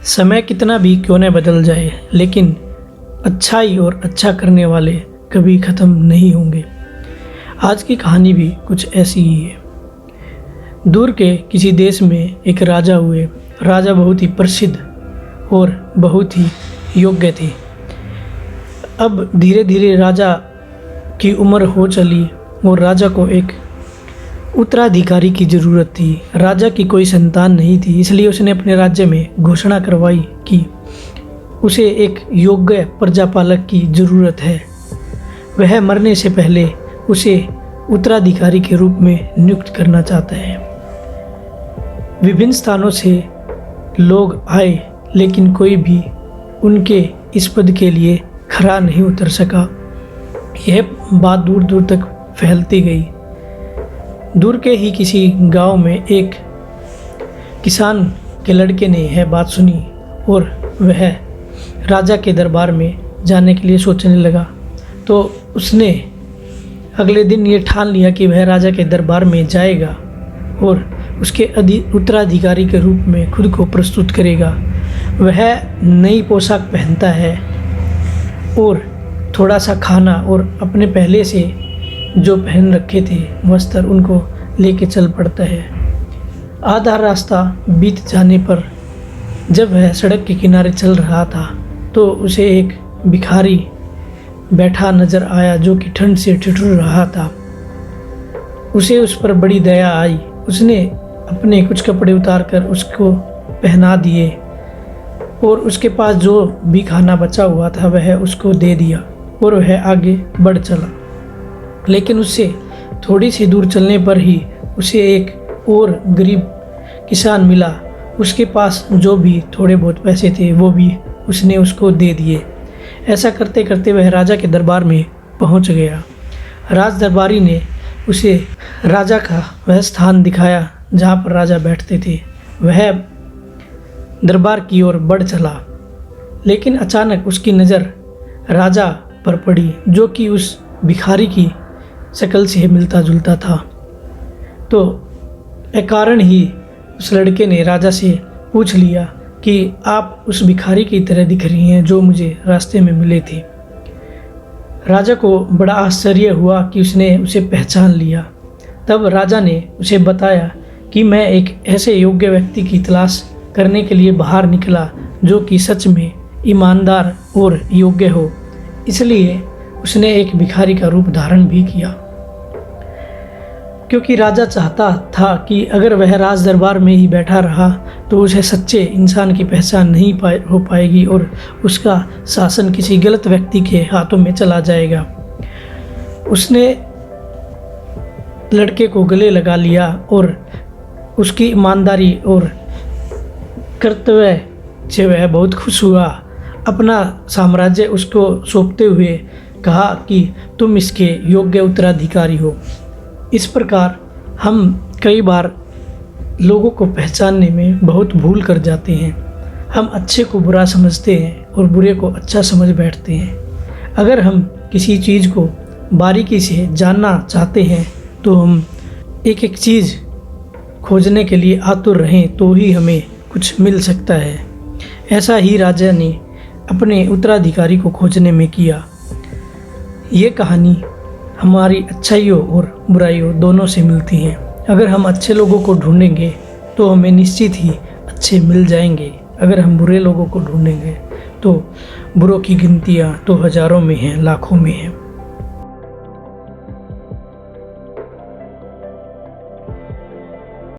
समय कितना भी क्यों न बदल जाए, लेकिन अच्छाई और अच्छा करने वाले कभी ख़त्म नहीं होंगे। आज की कहानी भी कुछ ऐसी ही है। दूर के किसी देश में एक राजा हुए। राजा बहुत ही प्रसिद्ध और बहुत ही योग्य थे। अब धीरे धीरे राजा की उम्र हो चली और राजा को एक उत्तराधिकारी की ज़रूरत थी। राजा की कोई संतान नहीं थी, इसलिए उसने अपने राज्य में घोषणा करवाई कि उसे एक योग्य प्रजापालक की ज़रूरत है। वह मरने से पहले उसे उत्तराधिकारी के रूप में नियुक्त करना चाहता है। विभिन्न स्थानों से लोग आए, लेकिन कोई भी उनके इस पद के लिए खरा नहीं उतर सका। यह बात दूर दूर तक फैलती गई। दूर के ही किसी गांव में एक किसान के लड़के ने यह बात सुनी और वह राजा के दरबार में जाने के लिए सोचने लगा। तो उसने अगले दिन ये ठान लिया कि वह राजा के दरबार में जाएगा और उसके उत्तराधिकारी के रूप में खुद को प्रस्तुत करेगा। वह नई पोशाक पहनता है और थोड़ा सा खाना और अपने पहले से जो पहन रखे थे वस्त्र उनको लेके चल पड़ता है। आधा रास्ता बीत जाने पर जब वह सड़क के किनारे चल रहा था तो उसे एक भिखारी बैठा नज़र आया जो कि ठंड से ठिठुर रहा था। उसे उस पर बड़ी दया आई। उसने अपने कुछ कपड़े उतार कर उसको पहना दिए और उसके पास जो भी खाना बचा हुआ था वह उसको दे दिया और वह आगे बढ़ चला। लेकिन उससे थोड़ी सी दूर चलने पर ही उसे एक और गरीब किसान मिला। उसके पास जो भी थोड़े बहुत पैसे थे वो भी उसने उसको दे दिए। ऐसा करते करते वह राजा के दरबार में पहुंच गया। राज दरबारी ने उसे राजा का वह स्थान दिखाया जहां पर राजा बैठते थे। वह दरबार की ओर बढ़ चला, लेकिन अचानक उसकी नज़र राजा पर पड़ी जो कि उस भिखारी की शक्ल से मिलता जुलता था। तो अकारण ही उस लड़के ने राजा से पूछ लिया कि आप उस भिखारी की तरह दिख रही हैं जो मुझे रास्ते में मिले थे। राजा को बड़ा आश्चर्य हुआ कि उसने उसे पहचान लिया। तब राजा ने उसे बताया कि मैं एक ऐसे योग्य व्यक्ति की तलाश करने के लिए बाहर निकला जो कि सच में ईमानदार और योग्य हो, इसलिए उसने एक भिखारी का रूप धारण भी किया। क्योंकि राजा चाहता था कि अगर वह राज दरबार में ही बैठा रहा तो उसे सच्चे इंसान की पहचान नहीं हो पाएगी और उसका शासन किसी गलत व्यक्ति के हाथों में चला जाएगा। उसने लड़के को गले लगा लिया और उसकी ईमानदारी और कर्तव्य से वह बहुत खुश हुआ। अपना साम्राज्य उसको सौंपते हुए कहा कि तुम इसके योग्य उत्तराधिकारी हो। इस प्रकार हम कई बार लोगों को पहचानने में बहुत भूल कर जाते हैं। हम अच्छे को बुरा समझते हैं और बुरे को अच्छा समझ बैठते हैं। अगर हम किसी चीज़ को बारीकी से जानना चाहते हैं तो हम एक एक चीज़ खोजने के लिए आतुर रहें तो ही हमें कुछ मिल सकता है। ऐसा ही राजा ने अपने उत्तराधिकारी को खोजने में किया। ये कहानी हमारी अच्छाइयों और बुराइयों दोनों से मिलती हैं। अगर हम अच्छे लोगों को ढूंढेंगे तो हमें निश्चित ही अच्छे मिल जाएंगे। अगर हम बुरे लोगों को ढूंढेंगे तो बुरों की गिनतियाँ तो हज़ारों में हैं, लाखों में हैं।